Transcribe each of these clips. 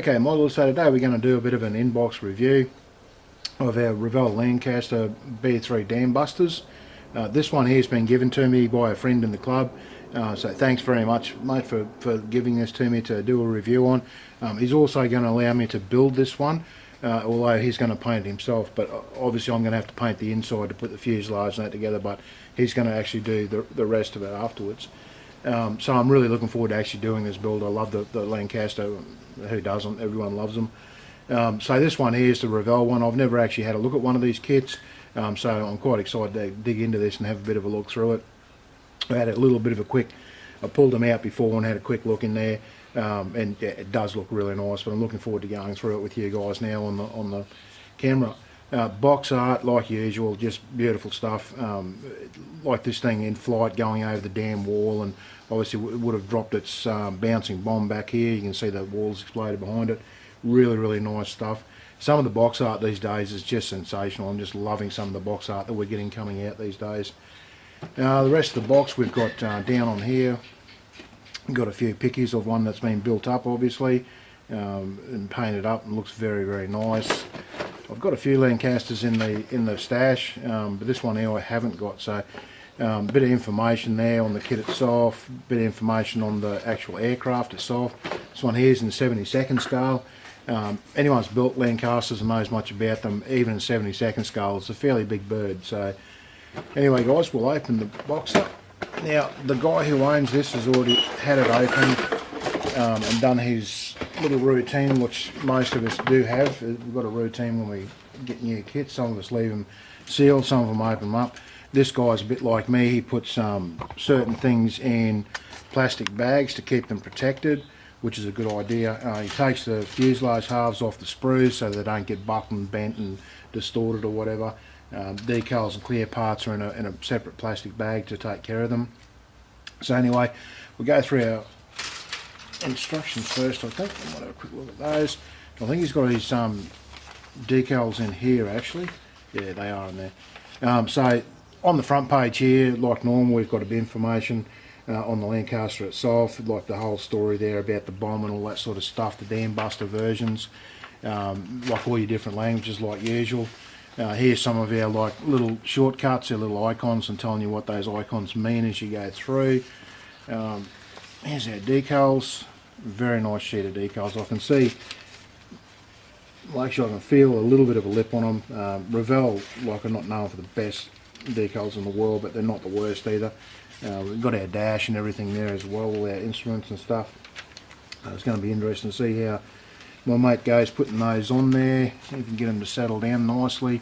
Okay models, so today we're going to do a bit of an inbox review of our Revell Lancaster B3 Dambusters. This one here has been given to me by a friend in the club, so thanks very much mate for giving this to me to do a review on. He's also going to allow me to build this one, although he's going to paint it himself, but obviously I'm going to have to paint the inside to put the fuselage and that together, but he's going to actually do the rest of it afterwards. So I'm really looking forward to actually doing this build. I love the Lancaster. Who doesn't? Everyone loves them. So this one here is the Revell one. I've never actually had a look at one of these kits, so I'm quite excited to dig into this and have a bit of a look through it. I had a little bit of a quick, I pulled them out before and had a quick look in there, and yeah, it does look really nice, but I'm looking forward to going through it with you guys now on the camera. Box art, like usual, just beautiful stuff. Like this thing in flight going over the damn wall, and obviously it would have dropped its bouncing bomb back here. You can see the walls exploded behind it. Really nice stuff. Some of the box art these days is just sensational. I'm just loving some of the box art that we're getting coming out these days. The rest of the box we've got down on here. We've got a few pictures of one that's been built up, obviously, and painted up and looks very nice. I've got a few Lancasters in the stash, but this one here I haven't got. So a bit of information there on the kit itself, a bit of information on the actual aircraft itself. This one here is in 72nd scale. Anyone's built Lancasters and knows much about them, even in 72nd scale, it's a fairly big bird. So anyway guys, we'll open the box up. Now the guy who owns this has already had it opened and done his little routine, which most of us do have. We've got a routine when we get new kits. Some of us leave them sealed, some of them open them up. This guy's a bit like me. He puts certain things in plastic bags to keep them protected, which is a good idea. He takes the fuselage halves off the sprues so they don't get buckled and bent and distorted or whatever. Decals and clear parts are in a separate plastic bag to take care of them. So anyway, we'll go through our instructions first. I think I might have a quick look at those. I think he's got his decals in here actually. Yeah, they are in there. So on the front page here, like normal, we've got a bit of information on the Lancaster itself, like the whole story there about the bomb and all that sort of stuff, the Dambuster versions, like all your different languages like usual. Here's some of our like little shortcuts, our little icons, and telling you what those icons mean as you go through. Here's our decals. Very nice sheet of decals. I can see, well, actually I can feel a little bit of a lip on them. Revell, like, are not known for the best decals in the world, but they're not the worst either. We've got our dash and everything there as well, all our instruments and stuff. It's going to be interesting to see how my mate goes putting those on there. See if we can get them to settle down nicely,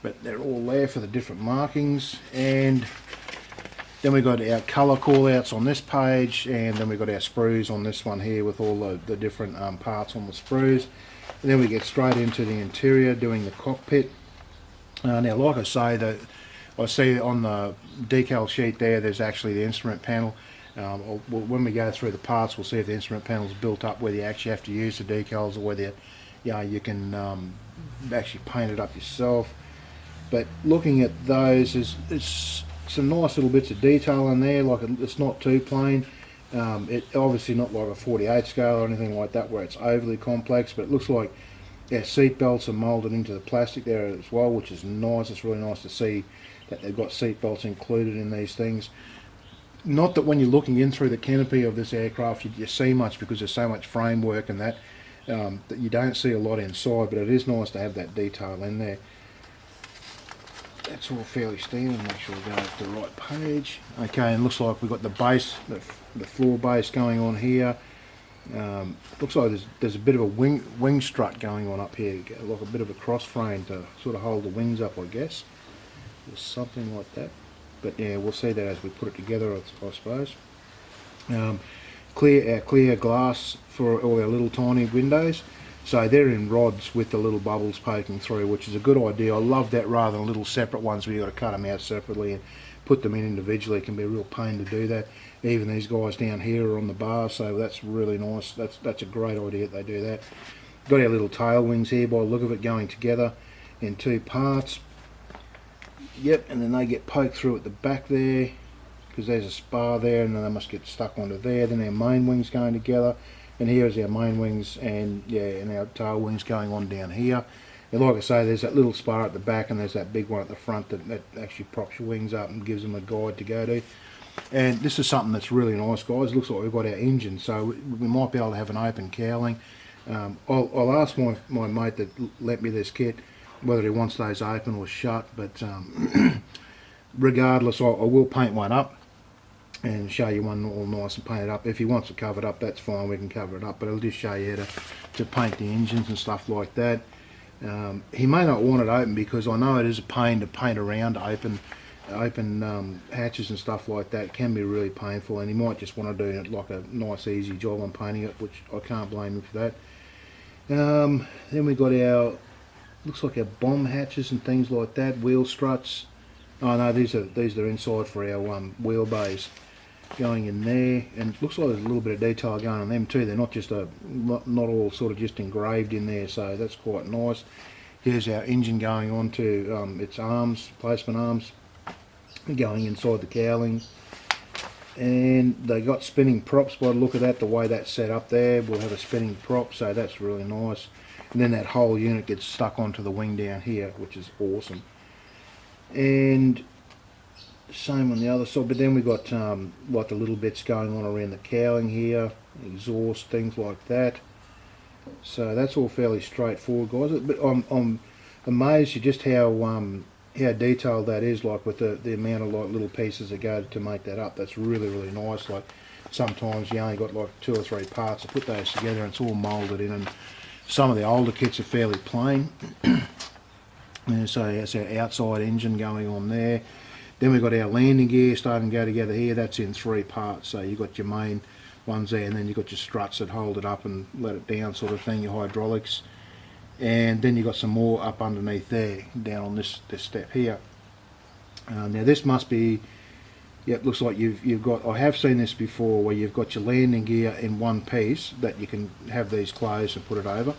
but they're all there for the different markings. And then we've got our colour call-outs on this page, and then we've got our sprues on this one here with all the different parts on the sprues. And then we get straight into the interior, doing the cockpit. Now, like I say, I see on the decal sheet there's actually the instrument panel. When we go through the parts, we'll see if the instrument panel is built up whether you actually have to use the decals or whether you can actually paint it up yourself. But looking at those, it's some nice little bits of detail in there. Like, it's not too plain. It's obviously not like a 48 scale or anything like that where it's overly complex, but it looks like our seat belts are moulded into the plastic there as well, which is nice. It's really nice to see that they've got seat belts included in these things. Not that when you're looking in through the canopy of this aircraft you see much, because there's so much framework and that you don't see a lot inside, but it is nice to have that detail in there. That's all fairly standard. Make sure we go to the right page. Okay, and looks like we've got the base, the floor base going on here. Looks like there's a bit of a wing strut going on up here, like a bit of a cross frame to sort of hold the wings up, I guess, or something like that. But yeah, we'll see that as we put it together, I suppose. Clear glass for all our little tiny windows. So they're in rods with the little bubbles poking through, which is a good idea. I love that, rather than little separate ones where you've got to cut them out separately and put them in individually. It can be a real pain to do that. Even these guys down here are on the bar, so that's really nice. That's a great idea that they do that. Got our little tail wings here by the look of it going together in two parts. Yep, and then they get poked through at the back there, because there's a spar there, and then they must get stuck onto there. Then our main wings going together, And here's our main wings, and yeah, and our tail wings going on down here. And like I say, there's that little spar at the back, and there's that big one at the front that actually props your wings up and gives them a guide to go to. And this is something that's really nice, guys. It looks like we've got our engine, so we might be able to have an open cowling. I'll ask my mate that lent me this kit whether he wants those open or shut, but regardless, I will paint one up and show you one all nice and painted up. If he wants it covered up, that's fine, we can cover it up, but I'll just show you how to paint the engines and stuff like that. He may not want it open because I know it is a pain to paint around open hatches and stuff like that. It can be really painful, and he might just want to do it like a nice easy job on painting it, which I can't blame him for that. Then we got our, looks like our bomb hatches and things like that, wheel struts. Oh no, these are inside for our wheel bays going in there, and it looks like there's a little bit of detail going on them too. They're not just not all sort of just engraved in there, so that's quite nice. Here's our engine going on to its arms, placement arms, going inside the cowling, and they got spinning props by the look of that. The way that's set up there, we'll have a spinning prop, so that's really nice. And then that whole unit gets stuck onto the wing down here, which is awesome. And same on the other side, but then we got like the little bits going on around the cowling here, exhaust, things like that. So that's all fairly straightforward, guys. But I'm amazed at just how detailed that is, like with the amount of like little pieces that go to make that up. That's really nice. Like sometimes you only got like 2 or 3 parts to put those together, and it's all moulded in. And some of the older kits are fairly plain. And so that's our outside engine going on there. Then we've got our landing gear starting to go together here. That's in 3 parts. So you've got your main ones there, and then you've got your struts that hold it up and let it down sort of thing, your hydraulics. And then you've got some more up underneath there, down on this step here. Now this must be, yep, looks like you've got, I have seen this before, where you've got your landing gear in one piece that you can have these closed and put it over.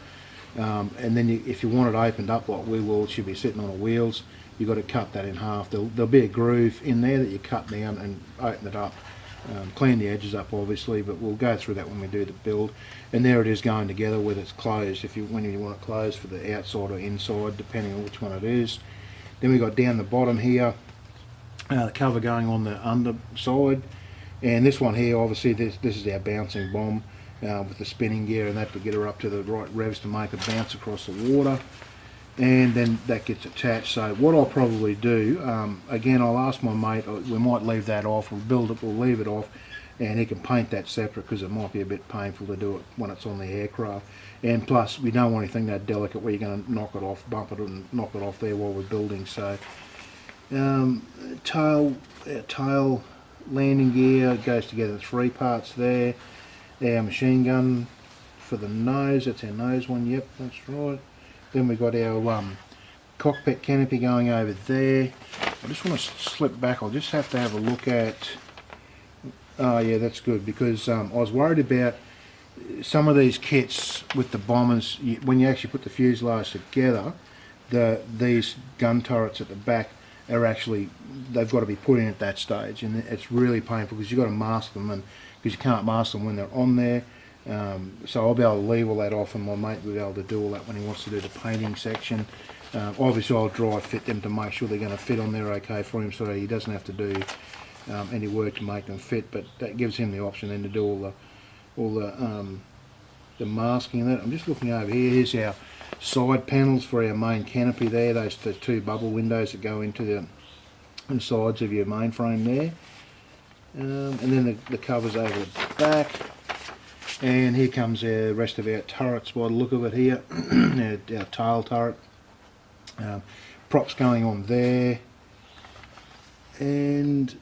And then if you want it opened up like we will, it should be sitting on the wheels, you've got to cut that in half. There'll be a groove in there that you cut down and open it up. Clean the edges up obviously, but we'll go through that when we do the build. And there it is going together with its closed, when you want it closed for the outside or inside, depending on which one it is. Then we got down the bottom here, the cover going on the underside, and this one here, obviously this is our bouncing bomb with the spinning gear and that to get her up to the right revs to make it bounce across the water. And then that gets attached. So what I'll probably do, again, I'll ask my mate, we might leave that off, we'll leave it off, and he can paint that separate because it might be a bit painful to do it when it's on the aircraft. And plus, we don't want anything that delicate where you're going to knock it off, bump it and knock it off there while we're building. So tail landing gear goes together 3 parts there. Our machine gun for the nose, that's our nose one, yep, that's right. Then we've got our cockpit canopy going over there. I just want to slip back, I'll just have to have a look at, oh yeah, that's good, because I was worried about some of these kits with the bombers, when you actually put the fuselage together, these gun turrets at the back are actually, they've got to be put in at that stage, and it's really painful because you've got to mask them, and because you can't mask them when they're on there. So I'll be able to leave all that off, and my mate will be able to do all that when he wants to do the painting section. Obviously I'll dry fit them to make sure they're going to fit on there okay for him, so that he doesn't have to do any work to make them fit, but that gives him the option then to do all the masking and that. I'm just looking over here. Here's our side panels for our main canopy there, those 2 bubble windows that go into the sides of your mainframe there. And then the covers over the back. And here comes the rest of our turrets by the look of it here. our tail turret. Props going on there. And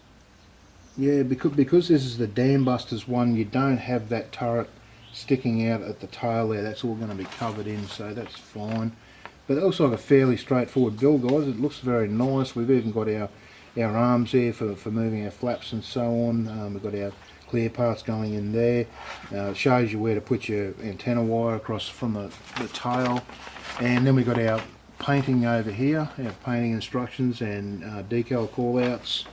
yeah, because this is the Dambusters one, you don't have that turret sticking out at the tail there. That's all going to be covered in, so that's fine. But it looks like a fairly straightforward build, guys. It looks very nice. We've even got our arms there for moving our flaps and so on. We've got our clear parts going in there. It shows you where to put your antenna wire across from the tail. And then we've got our painting over here, our painting instructions and decal call-outs.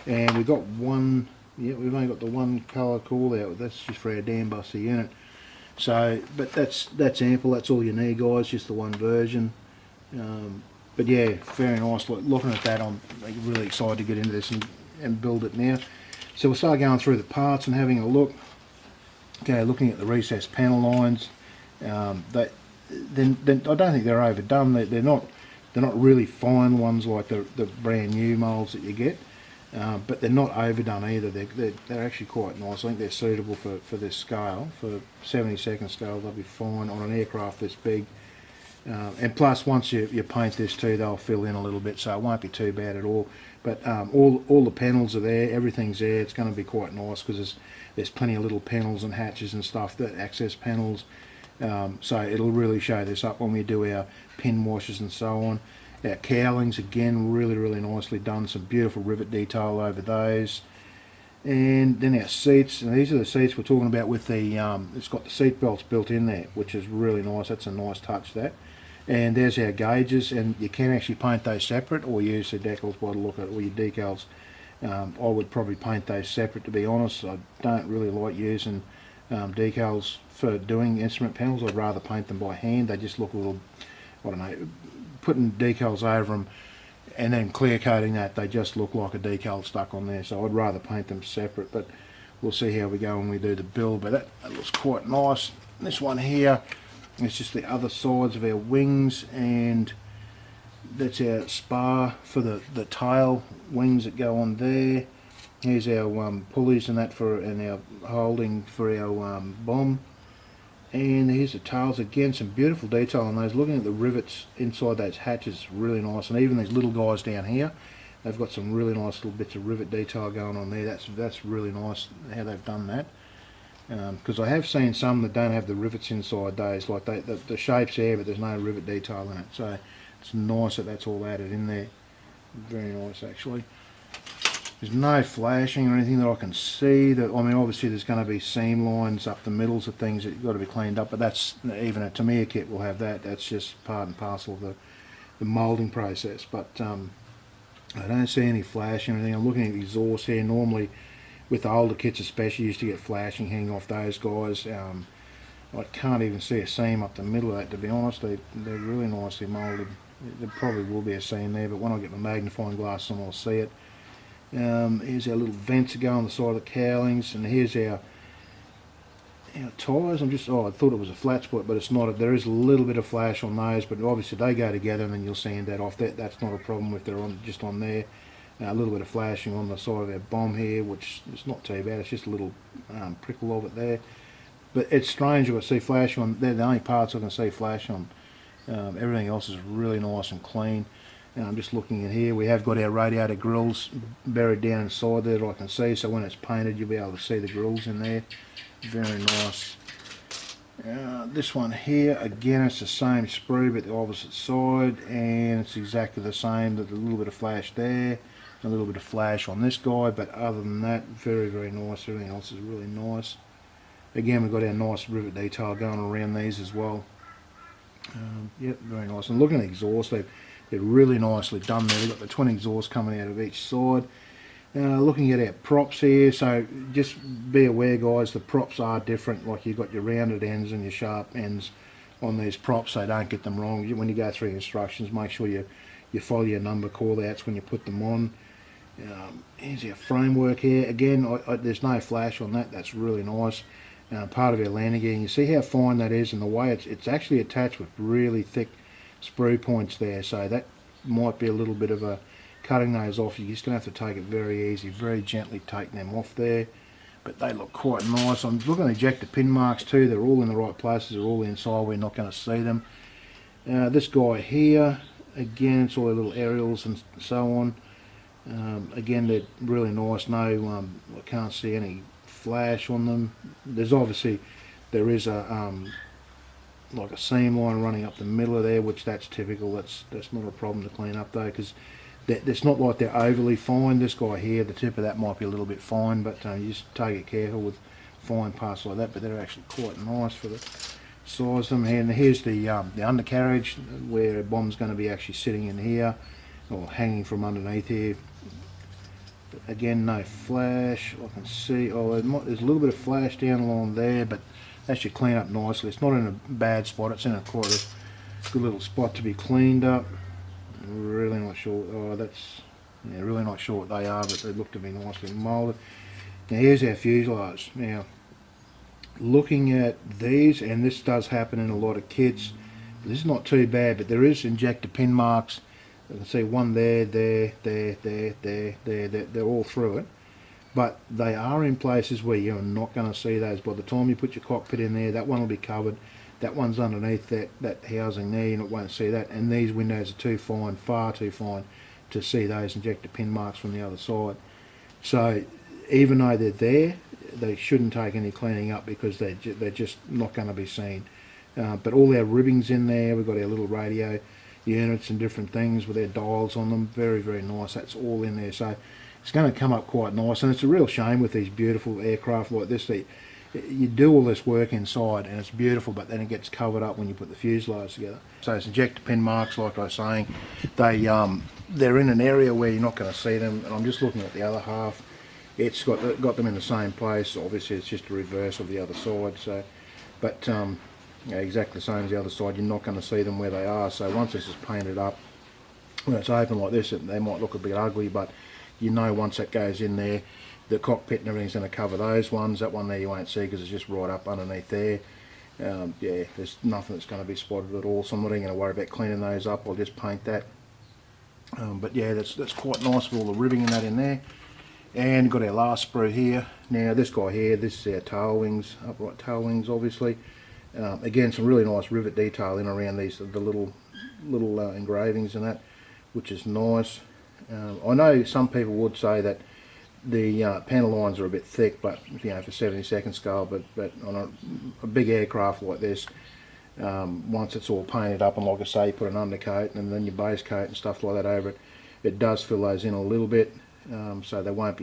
And we've got one, yeah, we've only got the one colour call-out. That's just for our Dambuster unit. So, but that's ample. That's all you need, guys. Just the one version. But yeah, very nice. Looking at that, I'm really excited to get into this and build it now. So we'll start going through the parts and having a look. Okay, looking at the recessed panel lines. Then I don't think they're overdone. They're not really fine ones like the brand new molds that you get. But they're not overdone either. They're actually quite nice. I think they're suitable for this scale. For 72nd scale, they'll be fine on an aircraft this big. And plus, once you paint this too, they'll fill in a little bit, so it won't be too bad at all. But all the panels are there, everything's there. It's going to be quite nice because there's plenty of little panels and hatches and stuff, that access panels. So it'll really show this up when we do our pin washes and so on. Our cowlings, again, really nicely done. Some beautiful rivet detail over those. And then our seats, and these are the seats we're talking about with the, it's got the seat belts built in there, which is really nice. That's a nice touch, that. And there's our gauges, and you can actually paint those separate or use the decals by the look at it, or your decals. I would probably paint those separate, to be honest. I don't really like using decals for doing instrument panels. I'd rather paint them by hand. They just look a little, I don't know, putting decals over them and then clear coating that, they just look like a decal stuck on there. So I'd rather paint them separate, but we'll see how we go when we do the build. But that looks quite nice. This one here, it's just the other sides of our wings, and that's our spar for the tail wings that go on there. Here's our pulleys and that and our holding for our bomb. And here's the tails again, some beautiful detail on those. Looking at the rivets inside those hatches, really nice. And even these little guys down here, they've got some really nice little bits of rivet detail going on there. That's really nice how they've done that. Because I have seen some that don't have the rivets inside those, like the shape's there, but there's no rivet detail in it. So it's nice that that's all added in there. Very nice, actually. There's no flashing or anything that I can see. I mean, obviously there's going to be seam lines up the middles of things that you've got to be cleaned up, but that's, even a Tamiya kit will have that. That's just part and parcel of the moulding process. But I don't see any flashing or anything. I'm looking at the exhaust here. Normally, with the older kits especially, you used to get flashing hanging off those guys. I can't even see a seam up the middle of that, to be honest. They're really nicely moulded. There probably will be a seam there, but when I get my magnifying glass on, I'll see it. Here's our little vents that go on the side of the cowlings, and here's our tyres. I thought it was a flat spot, but it's not. There is a little bit of flash on those, but obviously they go together, and then you'll sand that off. That's not a problem if they're just on there. A little bit of flashing on the side of our bomb here, which is not too bad. It's just a little prickle of it there. But it's strange if I see flash on. They're the only parts I can see flash on. Everything else is really nice and clean. And I'm just looking in here. We have got our radiator grills buried down inside there that I can see. So when it's painted, you'll be able to see the grills in there. Very nice. This one here, again, it's the same sprue but the opposite side, and it's exactly the same. There's a little bit of flash there, a little bit of flash on this guy, but other than that, very nice. Everything else is really nice. Again, we've got our nice rivet detail going around these as well. Yep, very nice. And looking at the exhaust, they're really nicely done there. They've got the twin exhausts coming out of each side. Looking at our props here, so just be aware, guys, the props are different. Like you've got your rounded ends and your sharp ends on these props, so don't get them wrong. When you go through the instructions, make sure you follow your number call-outs when you put them on. Here's our framework here. Again, there's no flash on that. That's really nice. Part of our landing gear. You see how fine that is, and the way it's actually attached with really thick sprue points there, so that might be a little bit of a cutting those off. You're just going to have to take it very easy, very gently taking them off there, but they look quite nice. I'm looking at Injector Pin Marks too. They're all in the right places. They're all inside. We're not going to see them. This guy here, again, it's all the little aerials and so on. Again, they're really nice. No, I can't see any flash on them. There is a like a seam line running up the middle of there, which that's typical. That's not a problem to clean up though, because it's not like they're overly fine. This guy here, the tip of that might be a little bit fine, but you just take it careful with fine parts like that. But they're actually quite nice for the size of them. And here's the undercarriage, where a bomb's going to be actually sitting in here or hanging from underneath here. But again, no flash. I can see. There's a little bit of flash down along there, but that should clean up nicely. It's not in a bad spot, it's in a quite a good little spot to be cleaned up. Really not sure. Oh, that's, yeah, really not sure what they are, but they look to be nicely moulded. Now here's our fuselage. Now, looking at these, and this does happen in a lot of kits, this is not too bad, but there is injector pin marks. You can see one there, they're all through it. But they are in places where you're not going to see those. By the time you put your cockpit in there, that one will be covered. That one's underneath that housing there, you won't see that. And these windows are too fine, far too fine, to see those injector pin marks from the other side. So even though they're there, they shouldn't take any cleaning up because they're just not going to be seen. But all our ribbing's in there. We've got our little radio units and different things with their dials on them. Very, very nice. That's all in there. So it's going to come up quite nice. And it's a real shame with these beautiful aircraft like this that you do all this work inside and it's beautiful, but then it gets covered up when you put the fuselage together. So it's injector pin marks, like I was saying. They're in an area where you're not going to see them. And I'm just looking at the other half. It's got them in the same place. Obviously, it's just a reverse of the other side. So, but yeah, exactly the same as the other side. You're not going to see them where they are. So once this is painted up, when it's open like this, they might look a bit ugly, but you know once that goes in there, the cockpit and everything's going to cover those ones. That one there you won't see because it's just right up underneath there. Yeah, there's nothing that's going to be spotted at all. So I'm not even going to worry about cleaning those up. I'll just paint that. But yeah, that's quite nice with all the ribbing and that in there. And got our last sprue here. Now this guy here, this is our tail wings, upright tail wings obviously. Again, some really nice rivet detail in around these, the little engravings and that, which is nice. I know some people would say that the panel lines are a bit thick, but you know, for 72nd scale, but on a big aircraft like this, once it's all painted up, and like I say, you put an undercoat and then your base coat and stuff like that over it, it does fill those in a little bit, so they won't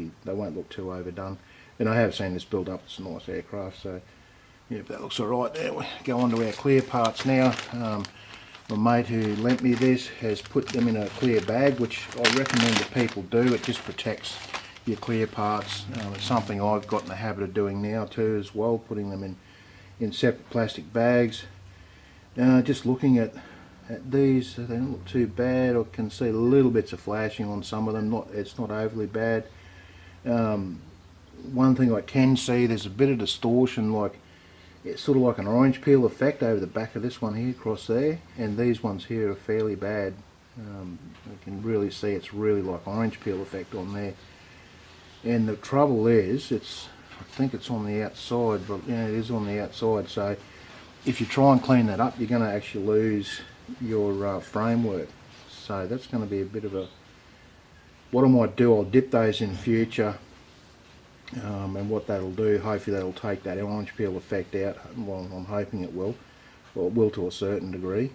look too overdone. And I have seen this build up. It's a nice aircraft, so yeah, that looks alright there. We go on to our clear parts now. My mate who lent me this has put them in a clear bag, which I recommend that people do. It just protects your clear parts. It's something I've got in the habit of doing now too as well, putting them in separate plastic bags. Just looking at these, they don't look too bad. I can see little bits of flashing on some of them. It's not overly bad. One thing I can see, there's a bit of distortion, like it's sort of like an orange peel effect over the back of this one here across there, and these ones here are fairly bad. You can really see it's really like orange peel effect on there. And the trouble is, I think it's on the outside, but yeah, it is on the outside. So if you try and clean that up, you're going to actually lose your framework. So that's going to be a bit of a, what I might do, I'll dip those in future. And what that'll do, hopefully that'll take that orange peel effect out. Well, I'm hoping it will. Well, it will to a certain degree.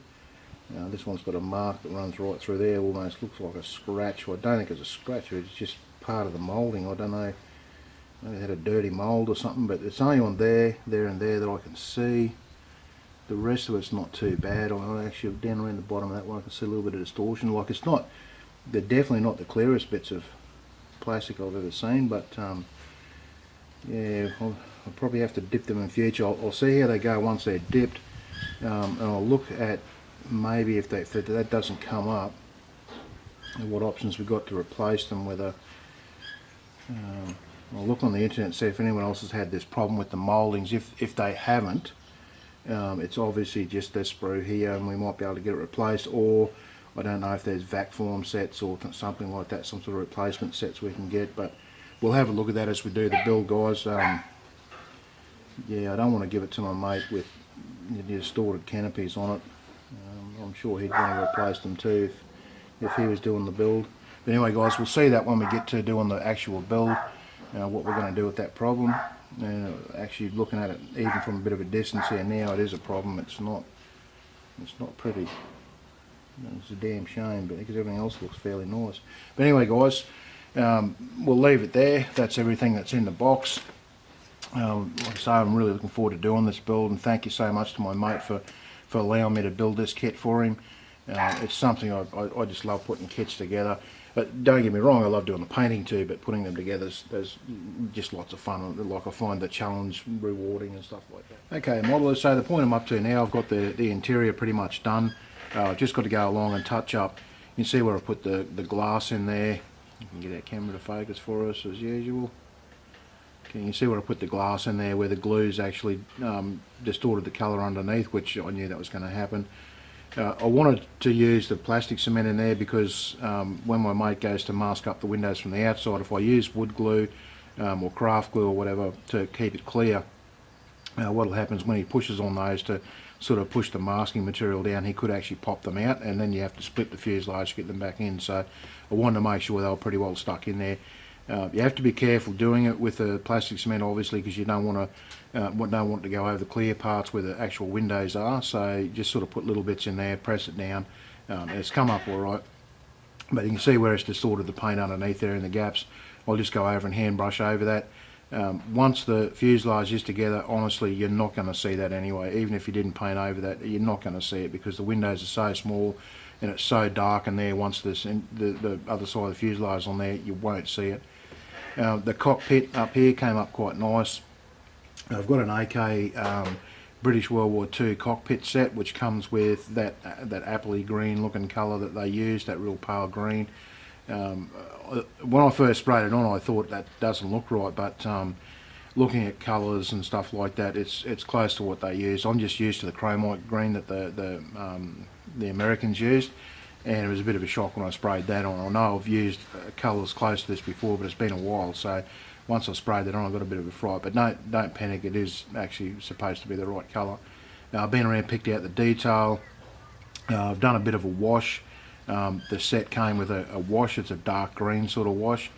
This one's got a mark that runs right through there, almost looks like a scratch. Well, I don't think it's a scratch, it's just part of the moulding. I don't know, maybe it had a dirty mould or something, but it's only on there and there that I can see. The rest of it's not too bad. I actually, down around the bottom of that one, I can see a little bit of distortion. Like it's not, they're definitely not the clearest bits of plastic I've ever seen, but yeah, I'll probably have to dip them in future. I'll see how they go once they're dipped, and I'll look at maybe if that doesn't come up, and what options we've got to replace them with a. I'll look on the internet and see if anyone else has had this problem with the mouldings. If they haven't, it's obviously just this sprue here, and we might be able to get it replaced. Or I don't know if there's vac form sets or something like that, some sort of replacement sets we can get, but. We'll have a look at that as we do the build, guys. Yeah, I don't want to give it to my mate with the distorted canopies on it. I'm sure he'd want to replace them too if he was doing the build. But anyway, guys, we'll see that when we get to doing the actual build, what we're going to do with that problem. Actually, looking at it even from a bit of a distance here now, it is a problem. It's not pretty. It's a damn shame, but because everything else looks fairly nice. But anyway, guys. We'll leave it there. That's everything that's in the box. Like I say, I'm really looking forward to doing this build, and thank you so much to my mate for allowing me to build this kit for him. It's something I just love putting kits together. But don't get me wrong, I love doing the painting too, but putting them together is just lots of fun. Like I find the challenge rewarding and stuff like that. Okay, modelers, so the point I'm up to now, I've got the interior pretty much done. I've just got to go along and touch up. You can see where I put the glass in there. You can get our camera to focus for us as usual. Okay, you can see where I put the glass in there, where the glue's actually distorted the colour underneath, which I knew that was going to happen. I wanted to use the plastic cement in there because when my mate goes to mask up the windows from the outside, if I use wood glue or craft glue or whatever to keep it clear, what'll happen is when he pushes on those to sort of push the masking material down, he could actually pop them out, and then you have to split the fuselage to get them back in. So I wanted to make sure they were pretty well stuck in there. You have to be careful doing it with the plastic cement, obviously, because you don't want to go over the clear parts where the actual windows are. So just sort of put little bits in there, press it down, and it's come up all right. But you can see where it's distorted the paint underneath there in the gaps. I'll just go over and hand brush over that. Once the fuselage is together, honestly, you're not going to see that anyway. Even if you didn't paint over that, you're not going to see it because the windows are so small and it's so dark in there. Once the other side of the fuselage is on there, you won't see it. The cockpit up here came up quite nice. I've got an AK British World War II cockpit set, which comes with that appley green looking colour that they use, that real pale green. When I first sprayed it on, I thought that doesn't look right, but looking at colours and stuff like that, it's close to what they use. I'm just used to the chromite green that the Americans used, and it was a bit of a shock when I sprayed that on. I know I've used colours close to this before, but it's been a while, so once I sprayed that on, I got a bit of a fright. But don't panic, it is actually supposed to be the right colour. I've been around, picked out the detail. I've done a bit of a wash. The set came with a wash. It's a dark green sort of wash,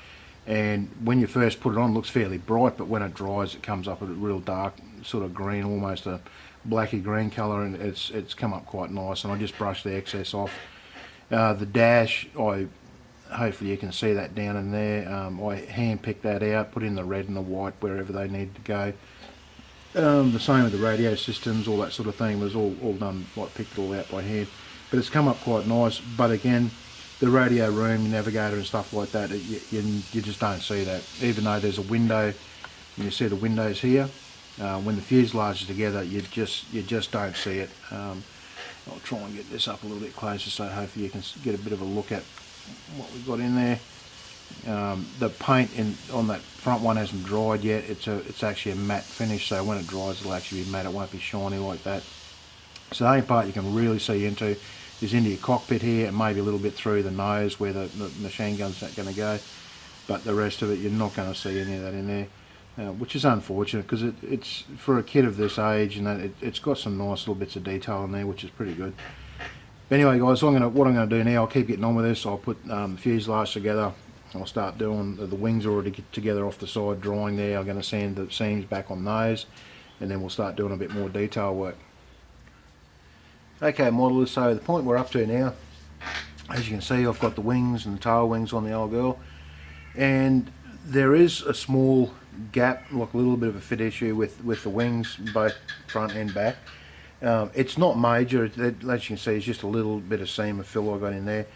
and when you first put it on, it looks fairly bright, but when it dries, it comes up a real dark sort of green, almost a blacky green colour, and it's come up quite nice. And I just brushed the excess off. The dash, hopefully you can see that down in there. I hand picked that out, put in the red and the white wherever they needed to go. The same with the radio systems, all that sort of thing was all done, like picked it all out by hand. But it's come up quite nice. But again, the radio room, navigator and stuff like that, you just don't see that. Even though there's a window, and you see the windows here, when the fuselage is together, you just don't see it. I'll try and get this up a little bit closer so hopefully you can get a bit of a look at what we've got in there. The paint on that front one hasn't dried yet. It's actually a matte finish, so when it dries it'll actually be matte, it won't be shiny like that. So the only part you can really see into is into your cockpit here, and maybe a little bit through the nose where the machine gun's not going to go, but the rest of it you're not going to see any of that in there, which is unfortunate because it's for a kid of this age, and that it's got some nice little bits of detail in there, which is pretty good. But anyway guys, what I'm going to do now, I'll keep getting on with this. I'll put fuselage together. I'll start doing the wings already together off the side, drying there. I'm going to sand the seams back on those, and then we'll start doing a bit more detail work. Okay modelers, so the point we're up to now, as you can see, I've got the wings and the tail wings on the old girl, and there is a small gap, like a little bit of a fit issue with the wings, both front and back. It's not major, as you can see, it's just a little bit of seam of fill I got in there.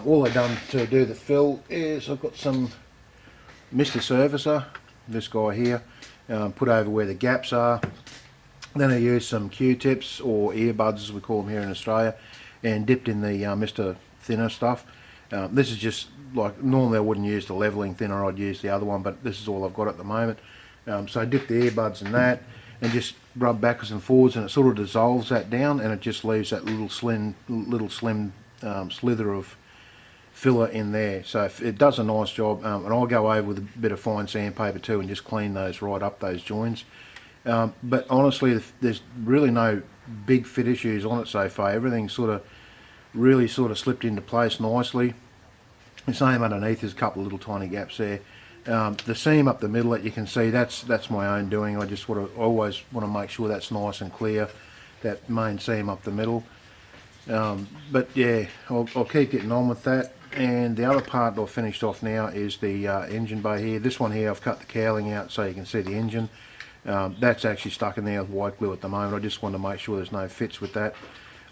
All I've done to do the fill is I've got some Mr. Surfacer, this guy here, put over where the gaps are. Then I used some Q-tips, or earbuds as we call them here in Australia, and dipped in the Mr. Thinner stuff. This is just like, normally I wouldn't use the levelling thinner, I'd use the other one, but this is all I've got at the moment. So I dipped the earbuds in that and just rub backwards and forwards, and it sort of dissolves that down, and it just leaves that little slim slither of filler in there. So it does a nice job, and I'll go over with a bit of fine sandpaper too and just clean those right up, those joins. But honestly, there's really no big fit issues on it so far. Everything's really slipped into place nicely. The same underneath, there's a couple of little tiny gaps there. The seam up the middle that you can see, that's my own doing. I always want to make sure that's nice and clear, that main seam up the middle. But yeah, I'll keep getting on with that. And the other part I've finished off now is the engine bay here. This one here, I've cut the cowling out so you can see the engine. That's actually stuck in there with white glue at the moment. I just want to make sure there's no fits with that.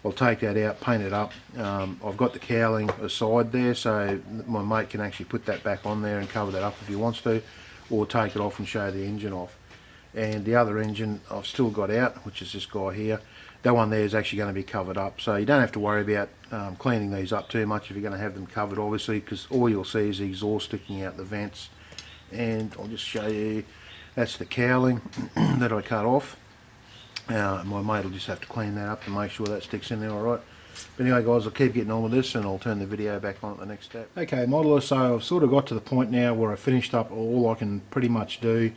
I'll take that out, paint it up. I've got the cowling aside there, so my mate can actually put that back on there and cover that up if he wants to, or take it off and show the engine off. And the other engine I've still got out, which is this guy here. That one there is actually going to be covered up, so you don't have to worry about cleaning these up too much if you're going to have them covered, obviously, because all you'll see is the exhaust sticking out the vents. And I'll just show you, that's the cowling that I cut off. My mate will just have to clean that up to make sure that sticks in there alright. But anyway guys, I'll keep getting on with this and I'll turn the video back on at the next step. Okay modeler, so I've sort of got to the point now where I finished up all I can pretty much do.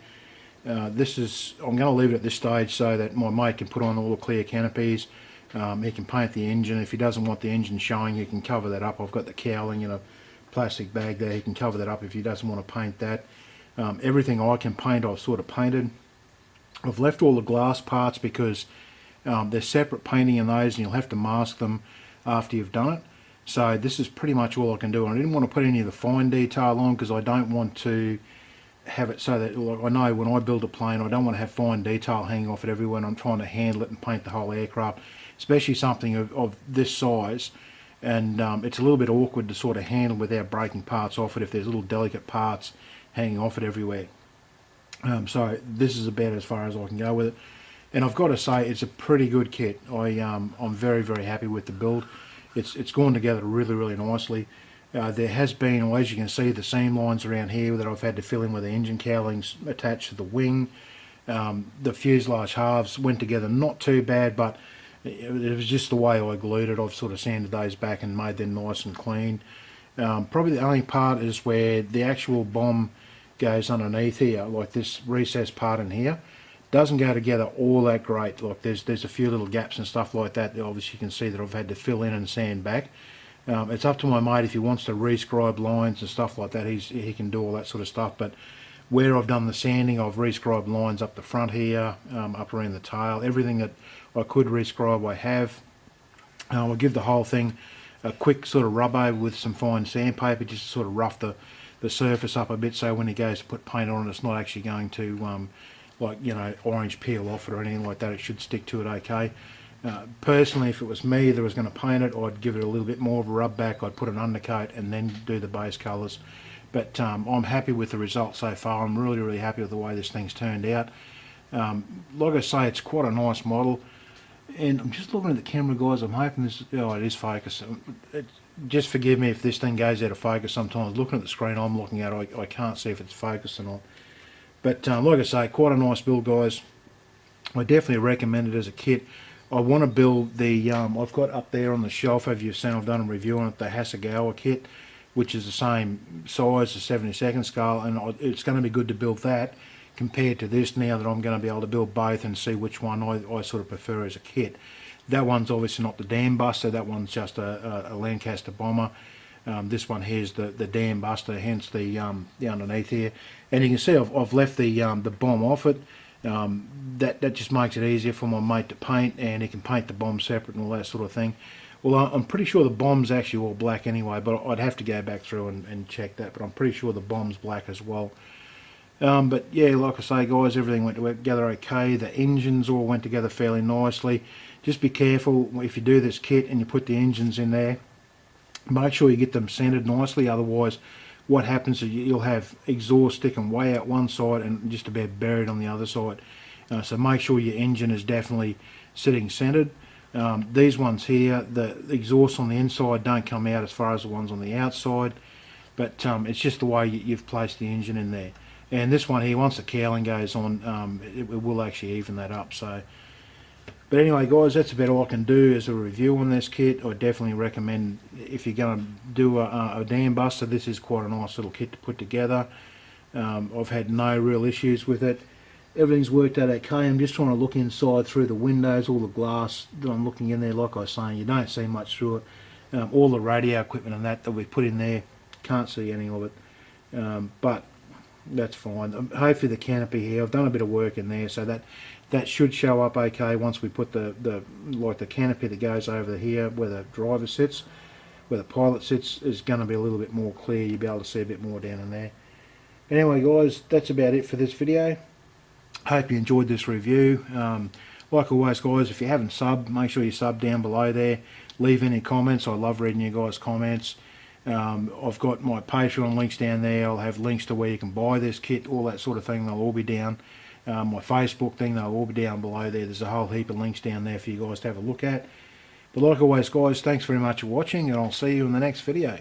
I'm going to leave it at this stage so that my mate can put on all the clear canopies. He can paint the engine. If he doesn't want the engine showing, he can cover that up. I've got the cowling in a plastic bag there. He can cover that up if he doesn't want to paint that. Everything I can paint I've sort of painted. I've left all the glass parts because they're separate painting in those and you'll have to mask them after you've done it. So this is pretty much all I can do. And I didn't want to put any of the fine detail on because I don't want to have it so that, like, I know when I build a plane I don't want to have fine detail hanging off it everywhere when I'm trying to handle it and paint the whole aircraft, especially something of this size. And it's a little bit awkward to sort of handle without breaking parts off it if there's little delicate parts hanging off it everywhere. So this is about as far as I can go with it, and I've got to say it's a pretty good kit. I'm very, very happy with the build. It's gone together really, really nicely. There has been, well, as you can see, the seam lines around here that I've had to fill in with the engine cowlings attached to the wing. The fuselage halves went together not too bad, but it was just the way I glued it. I've sort of sanded those back and made them nice and clean. Probably the only part is where the actual bomb goes underneath here, like this recessed part in here, doesn't go together all that great. Like there's a few little gaps and stuff like that obviously you can see that I've had to fill in and sand back. It's up to my mate if he wants to rescribe lines and stuff like that. He can do all that sort of stuff, but where I've done the sanding, I've rescribed lines up the front here, up around the tail. Everything that I could rescribe I have. I'll give the whole thing a quick sort of rub over with some fine sandpaper just to sort of rough the surface up a bit, so when he goes to put paint on it, it's not actually going to like, you know, orange peel off it or anything like that. It should stick to it okay. Personally, if it was me that was going to paint it, I'd give it a little bit more of a rub back. I'd put an undercoat and then do the base colours. But I'm happy with the result so far. I'm really, really happy with the way this thing's turned out. Like I say, it's quite a nice model. And I'm just looking at the camera, guys. I'm hoping this, oh, it is focused. Just forgive me if this thing goes out of focus sometimes. Looking at the screen I'm looking at, I can't see if it's focused or not. But like I say, quite a nice build, guys. I definitely recommend it as a kit. I want to build the, I've got up there on the shelf, as you've seen, I've done a review on it, the Hasegawa kit, which is the same size, the 72nd scale, and it's going to be good to build that compared to this now that I'm going to be able to build both and see which one I sort of prefer as a kit. That one's obviously not the Dambuster, that one's just a Lancaster bomber. This one here's the Dambuster, hence the underneath here. And you can see I've left the bomb off it. That just makes it easier for my mate to paint, and he can paint the bomb separate and all that sort of thing. Well, I'm pretty sure the bomb's actually all black anyway, but I'd have to go back through and check that, but I'm pretty sure the bomb's black as well. But yeah, like I say, guys, everything went together okay. The engines all went together fairly nicely. Just be careful if you do this kit and you put the engines in there, make sure you get them centered nicely, otherwise what happens is you'll have exhaust sticking way out one side and just about buried on the other side. So make sure your engine is definitely sitting centered. These ones here, the exhaust on the inside don't come out as far as the ones on the outside, but it's just the way you've placed the engine in there. And this one here, once the cowling goes on, it will actually even that up. So, but anyway, guys, that's about all I can do as a review on this kit. I definitely recommend, if you're going to do a Dambuster, this is quite a nice little kit to put together. I've had no real issues with it. Everything's worked out okay. I'm just trying to look inside through the windows, all the glass that I'm looking in there. Like I was saying, you don't see much through it. All the radio equipment and that we put in there, can't see any of it. But that's fine. Hopefully the canopy here, I've done a bit of work in there, so that should show up okay once we put the canopy that goes over here where the driver sits, where the pilot sits, is going to be a little bit more clear. You'll be able to see a bit more down in there. Anyway, guys, that's about it for this video. Hope you enjoyed this review. Like always, guys, if you haven't subbed, make sure you sub down below there. Leave any comments. I love reading you guys' comments. I've got my Patreon links down there. I'll have links to where you can buy this kit, all that sort of thing. They'll all be down. My Facebook thing, they'll all be down below there. There's a whole heap of links down there for you guys to have a look at. But like always, guys, thanks very much for watching, and I'll see you in the next video.